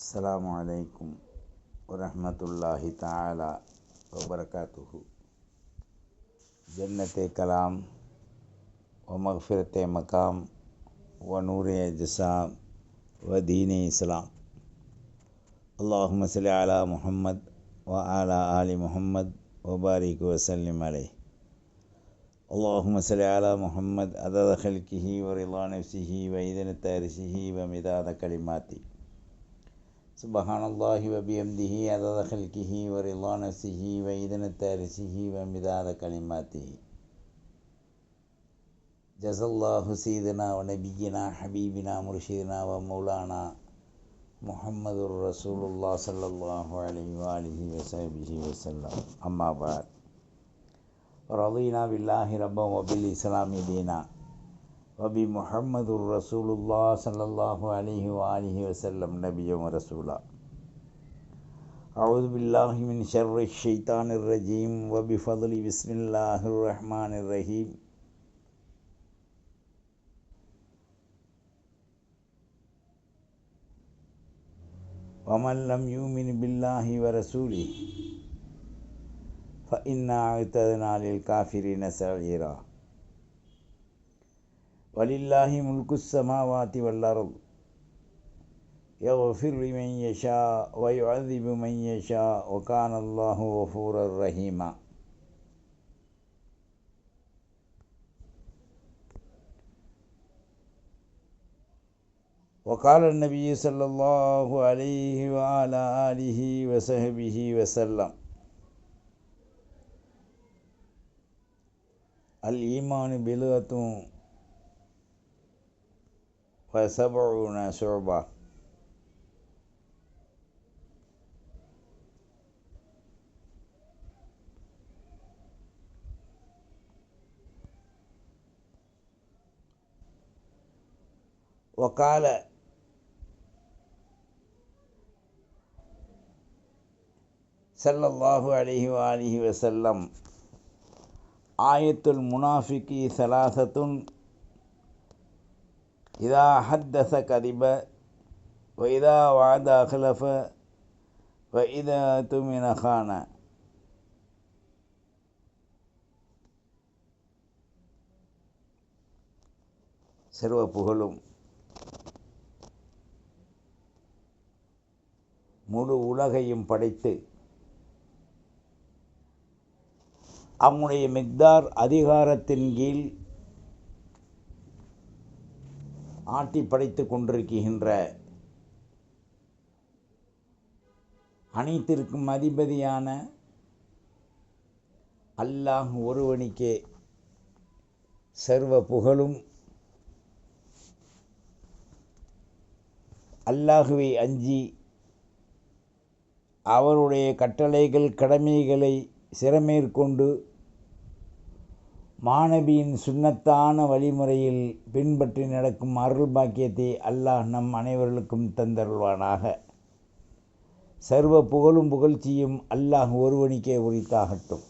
அஸ்ஸலாமு அலைக்கும் வரஹ்மத்துல்லாஹி தஆலா வபரகாத்துஹு. ஜன்னத்தே கலாம் வ மக்ஃபிரத்தே மகாம் வ நூரே ஜஸாம் வ தீனே இஸ்லாம். அல்லாஹும்ம ஸல்லி அலா முஹம்மத் வ அலா ஆலி முஹம்மத் வ பாரிக் வ ஸல்லிம் அலைஹி. அல்லாஹும்ம ஸல்லி அலா முஹம்மத் அதத ஹல்கிஹி வ ரிலா நஃப்ஸிஹி வ இத்னத அர்ஷிஹி வ மிதாத கலிமாத்தி. சுப்ஹானல்லாஹி வ பிஹம்திஹி அதத ஹல்கிஹி வ ரிலா நஃப்ஸிஹி வ இத்னத அர்ஷிஹி வ மிதாத கலிமாத்திஹி. ஜஸல்லாஹு சீதனா வ நபியினா ஹபீபினா முர்ஷிதினா வ மௌலானா முஹம்மதுர் ரசூலுல்லாஹ் ஸல்லல்லாஹு அலைஹி வ ஆலிஹி வ ஸஹ்பிஹி வ ஸல்லம். அம்மா பஅத். ரதீனா பில்லாஹி ரப்பன் வ பில் இஸ்லாமி தீனா வ பி முஹம்மதுர் ரசூலுல்லாஹ் ஸல்லல்லாஹு அலைஹி வ ஆலிஹி வ ஸல்லம் நபிய்யன் வ ரசூலா. அஊது பில்லாஹி மின் ஷர்ரிஷ் ஷைத்தானிர் ரஜீம் வ பிஃபத்லி பிஸ்மில்லாஹிர் ரஹ்மானிர் ரஹீம். வமன் லம் யூமின் பில்லாஹி வ ரசூலிஹி ஃபஇன்னா அஅ்தத்னா லில் காஃபிரீன ஸஈரா. வலில்லாஹி முல்குஸ் ஸமாவாதி வல் அர்த் யக்ஃபிரு லிமன் யஷா வ யுஅذிபு மன் யஷா வ கானல்லாஹு கஃபூரர் ரஹீமா. وقال النبي صلى الله عليه وعلى آله وصحبه وسلم: الإيمان بضعة وسبعون شعبة. وقال صلى الله عليه وآله وسلم: آية المنافق ثلاثة: إذا حدث كذب وإذا وعد أخلف وإذا اؤتمن خان. சர்வ புகழும் முழு உலகையும் படைத்து அவனுடைய மிக்தார் அதிகாரத்தின் கீழ் ஆட்டி படைத்து கொண்டிருக்கின்ற அனைத்திற்கும் அதிபதியான அல்லாஹ் ஒருவனுக்கே சர்வ புகழும். அல்லாஹுவை அஞ்சி அவருடைய கட்டளைகள் கடமைகளை சிரமேற்கொண்டு மாணவியின் சுன்னத்தான வழிமுறையில் பின்பற்றி நடக்கும் அருள் பாக்கியத்தை அல்லாஹ் நம் அனைவர்களுக்கும் தந்தருள்வானாக. சர்வ புகழும் புகழ்ச்சியும் அல்லாஹ் ஒருவனுக்கே உரித்தாகட்டும்.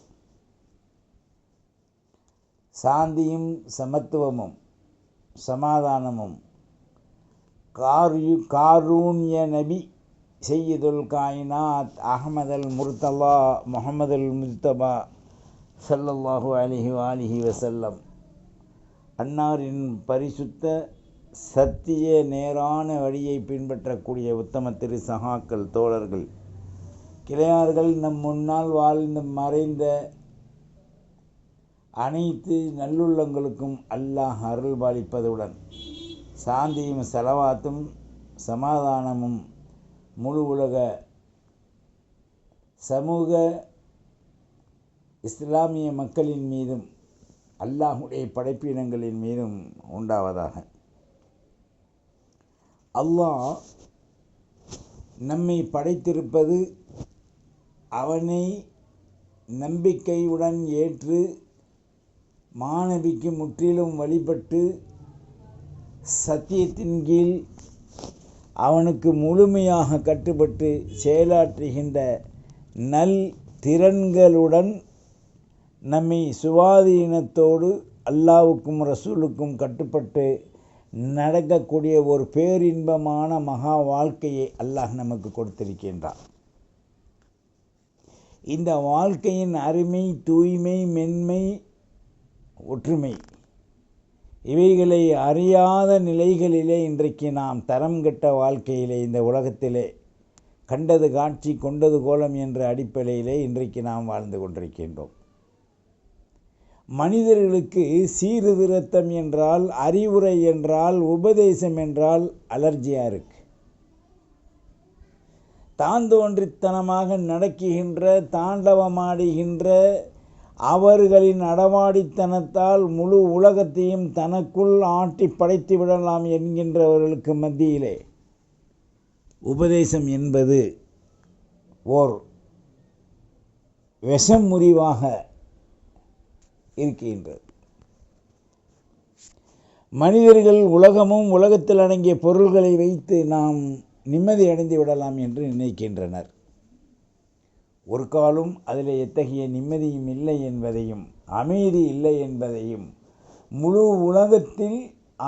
சாந்தியும் சமத்துவமும் சமாதானமும் காரூண்ய நபி சையதுல் காயினாத் அஹ்மதல் முர்தலா முஹம்மதுல் முஜ்தபா ஸல்லல்லாஹு அலைஹி வஆலிஹி வஸல்லம் அன்னாரின் பரிசுத்த சத்திய நேரான வழியை பின்பற்றக்கூடிய உத்தம திரு சகாக்கள் தோழர்கள் கிளையார்கள் நம் முன்னால் வாழ்ந்து மறைந்த அனைத்து நல்லுள்ளங்களுக்கும் அல்லாஹ் அருள் பாலிப்பதுடன் சாந்தியும் ஸலவாத்தும் சமாதானமும் முழு உலக சமூக இஸ்லாமிய மக்களின் மீதும் அல்லாஹுடைய படைப்பினங்களின் மீதும் உண்டாவதாக. அல்லாஹ் நம்மை படைத்திருப்பது அவனை நம்பிக்கையுடன் ஏற்று மாணவிக்கு முற்றிலும் வழிபட்டு சத்தியத்தின் கீழ் அவனுக்கு முழுமையாக கட்டுப்பட்டு செயலாற்றுகின்ற நல் திறன்களுடன் நம்மை சுவாதீனத்தோடு அல்லாவுக்கும் ரசூலுக்கும் கட்டுப்பட்டு நடக்கக்கூடிய ஒரு பேரின்பமான மகா வாழ்க்கையை அல்லாஹ் நமக்கு கொடுத்திருக்கின்றான். இந்த வாழ்க்கையின் அருமை, தூய்மை, மென்மை, ஒற்றுமை இவைகளை அறியாத நிலைகளிலே இன்றைக்கு நாம் தரம் கெட்ட வாழ்க்கையிலே இந்த உலகத்திலே கண்டது காட்சி கொண்டது கோலம் என்ற அடிப்படையிலே இன்றைக்கு நாம் வாழ்ந்து கொண்டிருக்கின்றோம். மனிதர்களுக்கு சீர்திருத்தம் என்றால், அறிவுரை என்றால், உபதேசம் என்றால் அலர்ஜியாக இருக்கு. தான் தோன்றித்தனமாக நடக்குகின்ற, தாண்டவமாடுகின்ற அவர்களின் அடவாடித்தனத்தால் முழு உலகத்தையும் தனக்குள் ஆட்டி படைத்து விடலாம் என்கின்றவர்களுக்கு மத்தியிலே உபதேசம் என்பது ஓர் விஷம் முறிவாக இருக்கின்றது. மனிதர்கள் உலகமும் உலகத்தில் அடங்கிய பொருள்களை வைத்து நாம் நிம்மதி அடைந்து விடலாம் என்று நினைக்கின்றனர். ஒரு காலம் அதில் எத்தகைய நிம்மதியும் இல்லை என்பதையும், அமைதி இல்லை என்பதையும், முழு உலகத்தில்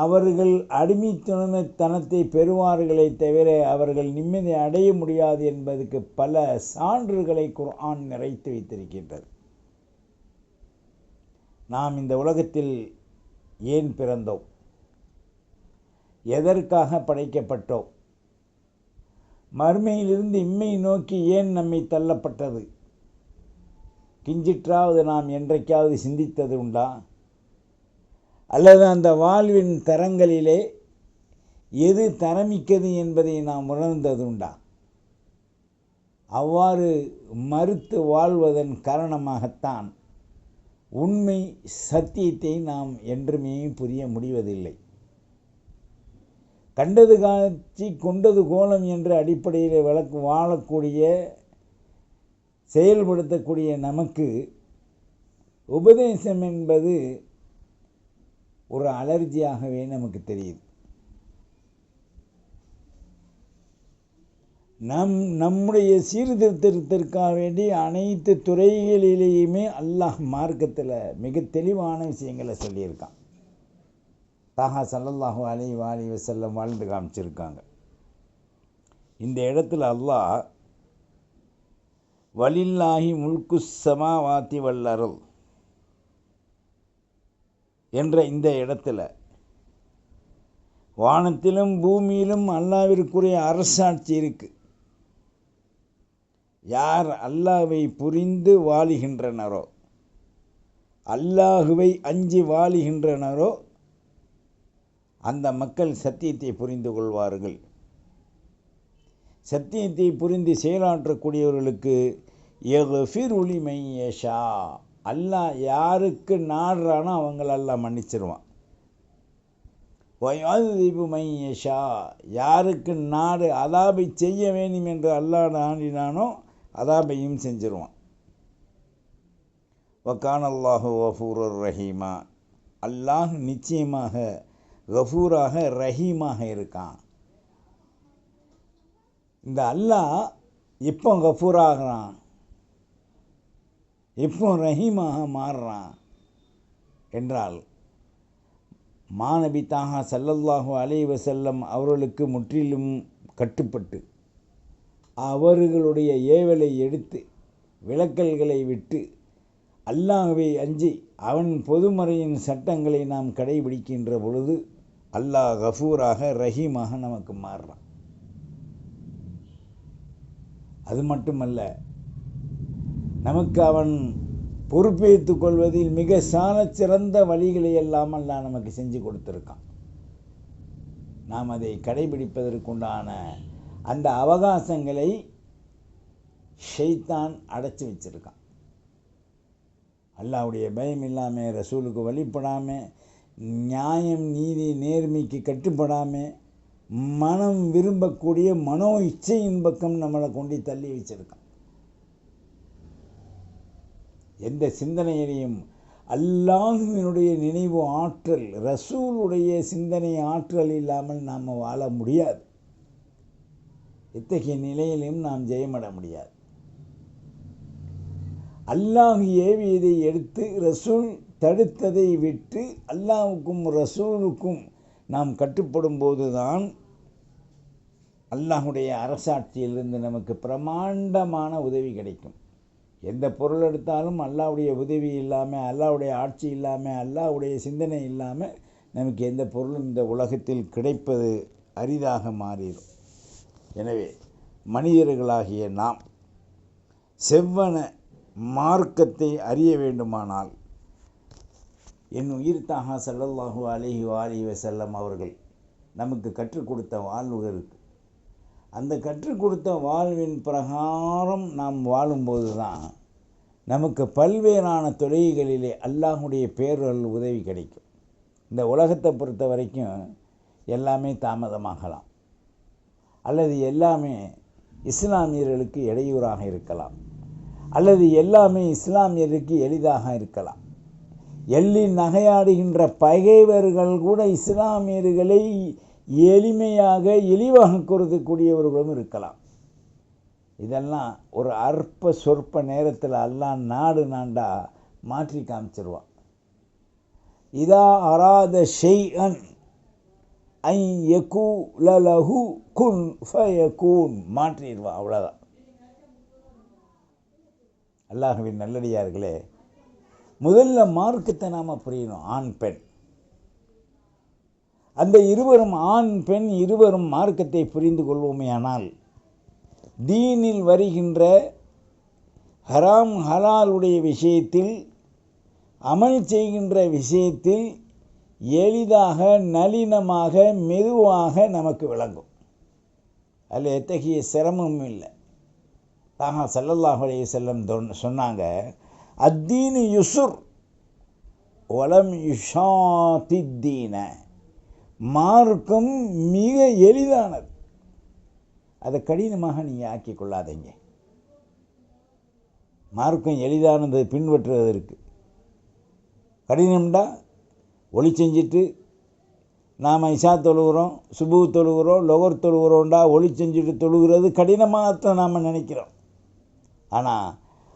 அவர்கள் அடிமைத்தனத்தை பெறுவார்களே தவிர அவர்கள் நிம்மதி அடைய முடியாது என்பதற்கு பல சான்றுகளை குர்ஆன் நிறைத்து வைத்திருக்கின்றது. நாம் இந்த உலகத்தில் ஏன் பிறந்தோம்? எதற்காக படைக்கப்பட்டோம்? மறுமையிலிருந்து இம்மை நோக்கி ஏன் நம்மை தள்ளப்பட்டது? கிஞ்சிற்றாவது நாம் என்றைக்காவது சிந்தித்தது உண்டா? அல்லது அந்த வாழ்வின் தரங்களிலே எது தரமிக்கது என்பதை நாம் உணர்ந்தது உண்டா? அவ்வாறு மறுத்து வாழ்வதன் காரணமாகத்தான் உண்மை சத்தியத்தை நாம் என்றுமே புரிய முடிவதில்லை. கண்டது காட்சி கொண்டது கோலம் என்ற அடிப்படையில் வாழக்கூடிய, செயல்படுத்தக்கூடிய நமக்கு உபதேசம் என்பது ஒரு அலர்ஜியாகவே நமக்கு தெரியுது. நம்முடைய சீர்திருத்தத்திற்காக வேண்டி அனைத்து துறைகளிலேயுமே அல்லாஹ் மார்க்கத்தில் மிக தெளிவான விஷயங்களை சொல்லியிருக்கான். தாஹா ஸல்லல்லாஹு அலைஹி வஸல்லம் வாழ்ந்து காமிச்சிருக்காங்க. இந்த இடத்துல அல்லாஹ் வலில்லாஹி முல்கு ஸமாவாதி வல் அர்ள் என்ற இந்த இடத்துல வானத்திலும் பூமியிலும் அல்லாஹ்விற்குரிய அரசாட்சி இருக்கு. யார் அல்லாஹ்வை புரிந்து வாழுகின்றனரோ, அல்லாஹுவை அஞ்சி வாழுகின்றனரோ அந்த மக்கள் சத்தியத்தை புரிந்து கொள்வார்கள். சத்தியத்தை புரிந்து செயலாற்றக்கூடியவர்களுக்கு யக்ஃபிரு லிமன் யஷா, அல்லாஹ் யாருக்கு நாடுறானோ அவங்களெல்லாம் மன்னிச்சிருவான். வயுஅذிபு மன் யஷா, யாருக்கு நாடு அதாபை செய்ய வேண்டும் என்று அல்லாஹ் நாடினானோ அதாபையும் செஞ்சிருவான். வகானல்லாஹு கஃபூரர் ரஹீமா, அல்லாஹ் நிச்சயமாக கஃபூராக ரஹீமாக இருக்கான். இந்த அல்லாஹ் எப்போ கஃபூராகிறான், எப்போ ரஹீமாக மாறுறான் என்றால், மாநபி தாஹா ஸல்லல்லாஹு அலைஹி வஸல்லம் அவர்களுக்கு முற்றிலும் கட்டுப்பட்டு அவர்களுடைய ஏவலை எடுத்து விலக்கல்களை விட்டு அல்லாஹ்வை அஞ்சி அவன் பொதுமறையின் சட்டங்களை நாம் கடைபிடிக்கின்ற பொழுது அல்லாஹ் கஃபூராக ரஹீமாக நமக்கு மாறுறான். அது மட்டுமல்ல, நமக்கு அவன் பொறுப்பேற்றுக் கொள்வதில் மிக சாலச்சிறந்த வழிகளை எல்லாம் அல்லாஹ் நமக்கு செஞ்சு கொடுத்துருக்கான். நாம் அதை கடைபிடிப்பதற்குண்டான அந்த அவகாசங்களை ஷைத்தான் அடைச்சி வச்சிருக்கான். அல்லாஹ்வுடைய பயம் இல்லாமல், ரசூலுக்கு வழிபடாமல், நியாயம் நீதி நேர்மைக்கு கட்டுப்படாமல், மனம் விரும்பக்கூடிய மனோ இச்சையின் பக்கம் நம்மளை கொண்டு தள்ளி வச்சிருக்கான். எந்த சிந்தனையிலையும் அல்லாஹ்வினுடைய நினைவு ஆற்றல், ரசூலுடைய சிந்தனை ஆற்றல் இல்லாமல் நாம் வாழ முடியாது. இத்தகைய நிலையிலும் நாம் ஜெயமட முடியாது. அல்லாஹ் ஏவியதை எடுத்து ரசூல் தடுத்ததை விட்டு அல்லாஹ்வுக்கும் ரசூலுக்கும் நாம் கட்டுப்படும் போது தான் அல்லாஹுடைய அரசாட்சியிலிருந்து நமக்கு பிரமாண்டமான உதவி கிடைக்கும். எந்த பொருள் எடுத்தாலும் அல்லாஹ்வுடைய உதவி இல்லாமல், அல்லாஹ்வுடைய ஆட்சி இல்லாமல், அல்லாஹ்வுடைய சிந்தனை இல்லாமல் நமக்கு எந்த பொருளும் இந்த உலகத்தில் கிடைப்பது அரிதாக மாறிடும். எனவே மனிதர்களாகிய நாம் செவ்வன மார்க்கத்தை அறிய வேண்டுமானால் என் உயிர் தாஹா ஸல்லல்லாஹு அலைஹி வஸல்லம் அவர்கள் நமக்கு கற்றுக் கொடுத்த வாழ்வு இருக்குது. அந்த கற்றுக் கொடுத்த வாழ்வின் பிரகாரம் நாம் வாழும்போது தான் நமக்கு பல்வேறான தொழில்களிலே அல்லாஹுடைய பேரருள் உதவி கிடைக்கும். இந்த உலகத்தை பொறுத்த வரைக்கும் எல்லாமே தாமதமாகலாம், அல்லது எல்லாமே இஸ்லாமியர்களுக்கு இடையூறாக இருக்கலாம், அல்லது எல்லாமே இஸ்லாமியருக்கு எளிதாக இருக்கலாம். எள்ளி நகையாடுகின்ற பகைவர்கள் கூட இஸ்லாமியர்களை எளிமையாக இழிவாக கருதக்கூடியவர்களும் இருக்கலாம். இதெல்லாம் ஒரு அற்ப சொற்ப நேரத்தில் அல்லாஹ் நாண்டா மாற்றி காமிச்சிருவான். இதா அராத ஷைஅன் ஐ யகூல லஹு குன் ஃபயகூன் மாற்றிடுவான். அவ்வளோதான். அல்லாஹ்வின் நல்லடியார்களே, முதல்ல மார்க்கத்தை நாம் புரியணும். ஆண் பெண், அந்த இருவரும் ஆண் பெண் இருவரும் மார்க்கத்தை புரிந்து கொள்வோமேயானால் தீனில் வருகின்ற ஹராம் ஹலாலுடைய விஷயத்தில், அமல் செய்கின்ற விஷயத்தில் எளிதாக, நளினமாக, மெதுவாக நமக்கு விளங்கும். அதில் எத்தகைய சிரமமும் இல்லை. தாஹா ஸல்லல்லாஹு அலைஹி வஸல்லம் சொன்னாங்க, அத்தீனு யுசுர் வலம் யுஷாத்தித்தீன, மார்க்கம் மிக எளிதானது, அதை கடினமாக நீங்கள் ஆக்கி கொள்ளாதீங்க. மார்க்கம் எளிதானது பின்பற்றுவதற்கு. கடினம்டா ஒளி செஞ்சுட்டு நாம் இஷா தொழுகிறோம், சுபு தொழுகிறோம், லொகர் தொழுகிறோம்டா ஒளி செஞ்சுட்டு தொழுகிறது கடினமாகத்தான் நாம் நினைக்கிறோம். ஆனால்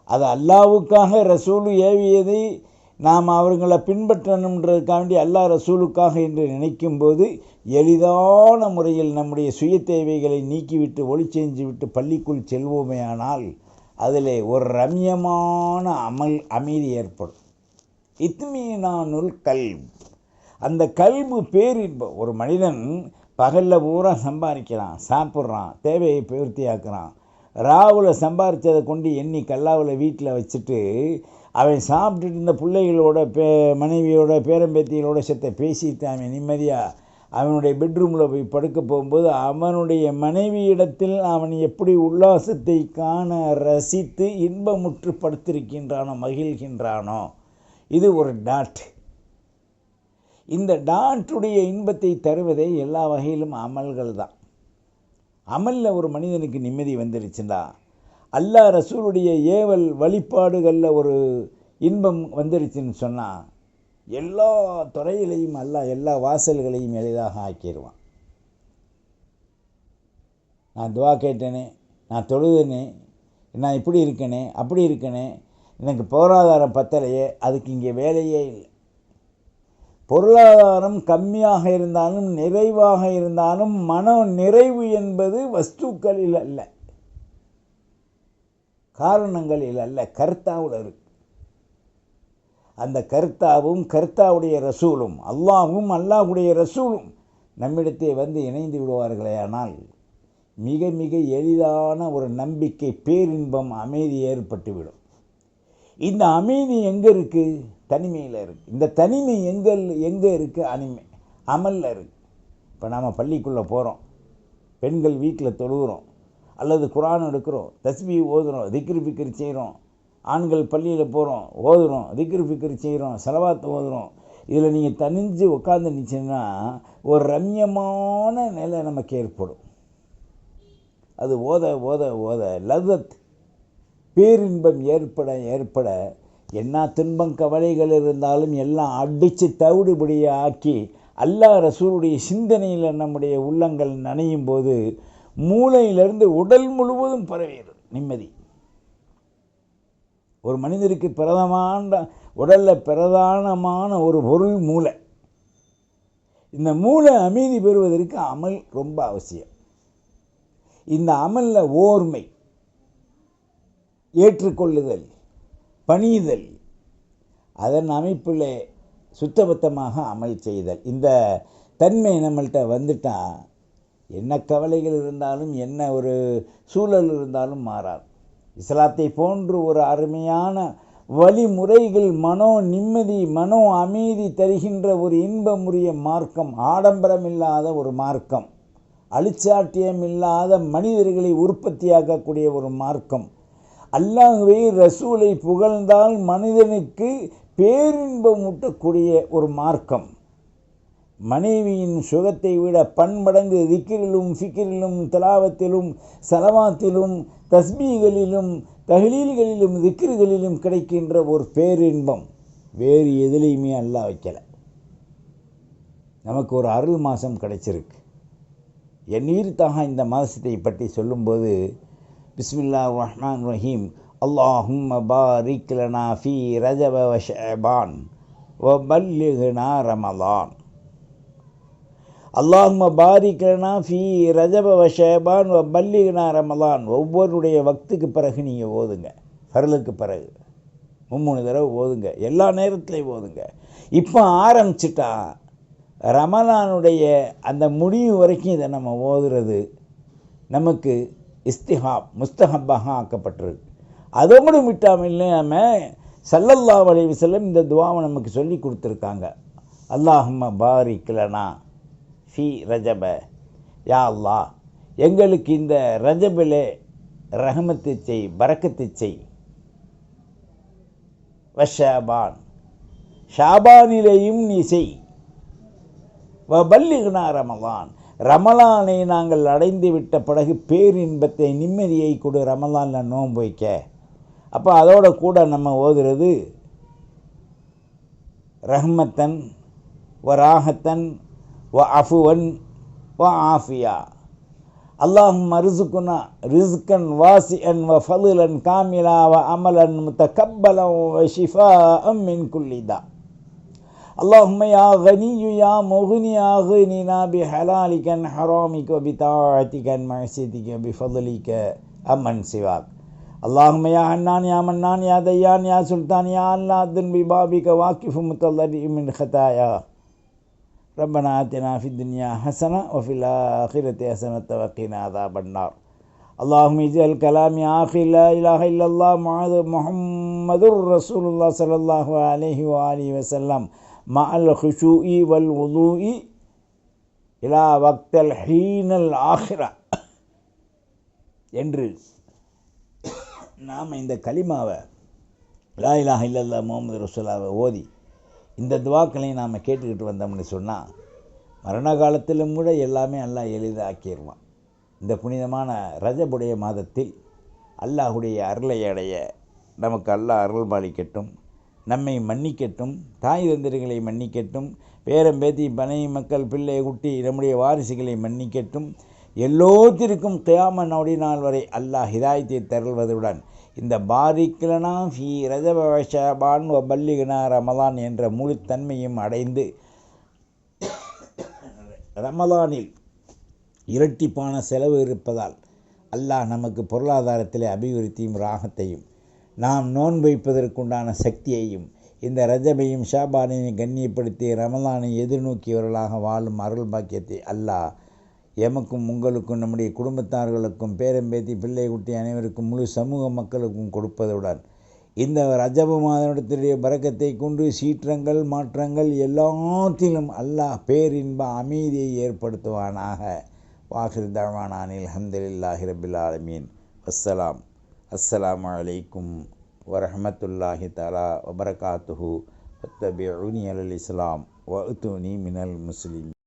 அது அல்லாஹ்வுக்காக ரசூலு ஏவியதை நாம் அவர்களை பின்பற்றணுன்றதுக்காண்டி அல்லாஹ் ரசூலுக்காக என்று நினைக்கும்போது எளிதான முறையில் நம்முடைய சுய தேவைகளை நீக்கிவிட்டு ஒளி செஞ்சு விட்டு பள்ளிக்குள் செல்வோமே ஆனால் அதில் ஒரு ரம்யமான அமைதி ஏற்படும். இத்மீனானுல் கல்ப், அந்த கல்பு பேரின்பம். ஒரு மனிதன் பகலில் பூரா சம்பாதிக்கிறான், சாப்பிட்றான், தேவையை பூர்த்தியாக்குறான், ராவில் சம்பாரித்ததை கொண்டு எண்ணி கல்லாவில் வீட்டில் வச்சுட்டு அவன் சாப்பிட்டுட்டு இந்த பிள்ளைகளோட மனைவியோட பேரம்பேத்திகளோட செத்த பேசிட்டு அவன் நிம்மதியாக அவனுடைய பெட்ரூமில் போய் படுக்க போகும்போது அவனுடைய மனைவியிடத்தில் அவன் எப்படி உல்லாசத்தை காண ரசித்து இன்பமுற்று படுத்திருக்கின்றானோ, மகிழ்கின்றானோ, இது ஒரு டாட். இந்த டாட்டுடைய இன்பத்தை தருவதே எல்லா வகையிலும் அமல்கள் தான். அமலில் ஒரு மனிதனுக்கு நிம்மதி வந்துருச்சுண்டா, அல்லாஹ் ரசூலுடைய ஏவல் வழிபாடுகளில் ஒரு இன்பம் வந்துருச்சுன்னு சொன்னால் எல்லா துறையிலையும் அல்லாஹ் எல்லா வாசல்களையும் எளிதாக ஆக்கிடுவான். நான் துவா கேட்டேனே, நான் தொழுதனே, நான் இப்படி இருக்கனே, அப்படி இருக்கனே, எனக்கு பொருளாதாரம் பத்தலையே, அதுக்கு இங்கே வேலையே இல்லை. பொருளாதாரம் கம்மியாக இருந்தாலும் நிறைவாக இருந்தாலும் மன நிறைவு என்பது வஸ்துக்களில் அல்ல, காரணங்களில் அல்ல, கர்த்தாவில் இருக்கு. அந்த கர்த்தாவும் கர்த்தாவுடைய ரசூலும் அல்லாஹ்வும் அல்லாஹ்வுடைய ரசூலும் நம்மிடத்தே வந்து இணைந்து விடுவார்களே ஆனால் மிக மிக எளிதான ஒரு நம்பிக்கை, பேரின்பம், அமைதி ஏற்பட்டுவிடும். இந்த அமைதி எங்கே இருக்குது? தனிமையில் இருக்குது. இந்த தனிமை எங்கே இருக்குது? அமலில் இருக்குது. இப்போ நாம் பள்ளிக்குள்ளே போகிறோம், பெண்கள் வீட்டில் தொழுகிறோம், அல்லது குர்ஆன் எடுக்கிறோம், தஸ்பீஹ் ஓதுகிறோம், திக்ர் ஃபிக்ர் செய்கிறோம். ஆண்கள் பள்ளியில் போகிறோம், ஓதுகிறோம், திக்ர் ஃபிக்ர் செய்கிறோம், ஸலவாத் ஓதுகிறோம். இதில் நீங்கள் தனிஞ்சு உட்காந்துருந்துச்சுன்னா ஒரு ரம்யமான நிலை நமக்கு ஏற்படும். அது ஓத ஓத ஓத லதத், பேரின்பம் ஏற்பட என்ன துன்பம் கவலைகள் இருந்தாலும் எல்லாம் அடித்து தவிடுபடியை ஆக்கி அல்லாஹ் ரசூலுடைய சிந்தனையில் நம்முடைய உள்ளங்கள் நனையும் போது மூளையிலிருந்து உடல் முழுவதும் பரவிடும் நிம்மதி. ஒரு மனிதருக்கு உடலில் பிரதானமான ஒரு பொருள் மூளை. இந்த மூளை அமைதி பெறுவதற்கு அமல் ரொம்ப அவசியம். இந்த அமலில் ஓர்மை, ஏற்றுக்கொள்ளுதல், பணிதல், அதன் அமைப்பில் சுத்தபத்தமாக அமல் செய்தல், இந்த தன்மை நம்மள்கிட்ட வந்துட்டால் என்ன கவலைகள் இருந்தாலும் என்ன ஒரு சூழல் இருந்தாலும் மாறாது. இஸ்லாத்தை போன்று ஒரு அருமையான வழிமுறைகள், மனோ நிம்மதி, மனோ அமைதி தருகின்ற ஒரு இன்பமுரிய மார்க்கம், ஆடம்பரமில்லாத ஒரு மார்க்கம், அழிச்சாட்டியம் இல்லாத மனிதர்களை உற்பத்தியாக்கக்கூடிய ஒரு மார்க்கம், அல்லாஹ்வை ரசூலை புகழ்ந்தால் மனிதனுக்கு பேரின்பம் ஊட்டக்கூடிய ஒரு மார்க்கம், மனைவியின் சுகத்தை விட பன்மடங்கு திக்ரிலும் ஃபிக்ரிலும் திலாவத்திலும் சலவாத்திலும் தஸ்பீகளிலும் தஹ்லீல்களிலும் திக்ருகளிலும் கிடைக்கின்ற ஒரு பேரின்பம் வேறு எதுலேயுமே அல்லாஹ் வைக்கலை. நமக்கு ஒரு அருள் மாதம் கிடைச்சிருக்கு. எண்ணீர்த்தாக இந்த மாதத்தை பற்றி சொல்லும்போது பிஸ்மில்லாஹிர் ரஹ்மான் ரஹீம், அல்லாஹும்ம பாரிக் லனா ஃபீ ரஜப வ ஷஅபான் வ பல்லிக்னா ரமலான். அல்லாஹும்ம பாரிக் லனா ஃபீ ரஜப வ ஷஅபான் வ பல்லிக்னா ரமலான். ஒவ்வொருடைய வக்துக்கு பிறகு நீங்கள் ஓதுங்க, ஃபர்லுக்கு பிறகு 3 தடவை ஓதுங்க, எல்லா நேரத்துலையும் ஓதுங்க. இப்போ ஆரம்பிச்சிட்டா ரமலானுடைய அந்த முடிவு வரைக்கும் இதை நம்ம ஓதுறது நமக்கு முஸ்தஹப்பாக ஆக்கப்பட்டிருக்கு. அதோடு விட்டாமல் நம்ம ஸல்லல்லாஹு அலைஹி வஸல்லம் இந்த துஆவை நமக்கு சொல்லி கொடுத்துருக்காங்க. அல்லாஹும்ம பாரிக் லனா ஃபீ ரஜப, யா அல்லாஹ் எங்களுக்கு இந்த ரஜபிலே ரஹமத்து செய், பரக்கத்து செய். வஷாபான், ஷாபானிலேயும் நீ செய். வபல்லிக்னா ரமலான், ரமலானை நாங்கள் அடைந்து விட்ட பிறகு பேரின்பத்தை நிம்மதியை கொடு, ரமலானில் நோன்பு வைக்க. அப்போ அதோட கூட நம்ம ஓதுறது ரஹ்மத்தன் வ ராஹத்தன் வ அஃபுவன் வ ஆஃபியா. அல்லாஹும்ம ரிஸ்குனா ரிஸ்கன் வாசிஅன் வ ஃபதுலன் காமிலா வ அமலன் முத்தகப்பலன் வ ஷிஃபாஅம் மின் குல்லி தா. اللهم يا غني يا مغني أغننا بحلالك عن حرامك وبطاعتك عن معصيتك بفضلك أمن سواك. اللهم يا حنان يا منان يا ديان يا سلطان يا الله أذن ببابك واقف متضرع من خطايا. ربنا آتنا في الدنيا حسنة وفي الآخرة حسنة وقنا عذاب النار. اللهم اجعل كلامي آخر لا إله إلا الله محمد رسول الله صلى الله عليه وآله وسلم مع الخشوع والوضوء إلى وقت الحين الآخرة என்று நாம் இந்த கலிமாவை லா இலாஹ இல்லல்லாஹ் முஹம்மது ரசூலுல்லாஹ் ஓதி இந்த துவாக்களை நாம் கேட்டுக்கிட்டு வந்தோம்னு சொன்னால் மரண காலத்திலும் கூட எல்லாமே அல்லாஹ் எளிதாக்கிடுவான். இந்த புனிதமான ரஜபுடைய மாதத்தில் அல்லாஹுடைய அருளை அடைய நமக்கு அல்லாஹ் அருள் பாலிக்கட்டும், நம்மை மன்னிக்கட்டும், தாய் தந்தர்களை மன்னிக்கட்டும், பேரம்பேத்தி பனை மக்கள் பிள்ளை குட்டி நம்முடைய வாரிசுகளை மன்னிக்கட்டும். எல்லோத்திற்கும் கியாம நொடி நாள் வரை அல்லாஹ் ஹிதாயத்தை தருவதுடன் இந்த பாரிக் லனா ஃபீ ரஜப வ ஷஅபான் வ பல்லிக்னா ரமலான் என்ற முழுத்தன்மையும் அடைந்து ரமலானில் இரட்டிப்பான செலவு இருப்பதால் அல்லாஹ் நமக்கு பொருளாதாரத்திலே அபிவிருத்தியும் ராகத்தையும், நாம் நோன்பு வைப்பதற்குண்டான சக்தியையும், இந்த ரஜபையும் ஷாபானையும் கண்ணியப்படுத்தி ரமலானை எதிர்நோக்கியவர்களாக வாழும் அருள் பாக்கியத்தை அல்லாஹ் எமக்கும் உங்களுக்கும் நம்முடைய குடும்பத்தார்களுக்கும் பேரம்பேத்தி பிள்ளை குட்டி அனைவருக்கும் முழு சமூக மக்களுக்கும் கொடுப்பதுடன் இந்த ரஜப மாதத்தினுடைய பரக்கத்தை கொண்டு சீற்றங்கள் மாற்றங்கள் எல்லாத்திலும் அல்லாஹ் பேரின்ப அமைதியை ஏற்படுத்துவானாக. வாஹிர் தஅவானா அல்ஹம்துலில்லாஹி ரப்பில் ஆலமீன். அஸ்ஸலாமு அலைக்கும் வரஹ்மத்துல்லாஹி தஆலா வபரகாத்துஹு. வத்தபிஊனி அலல் இஸ்லாம் வஅத்தூனி மினல் முஸ்லிமீன்.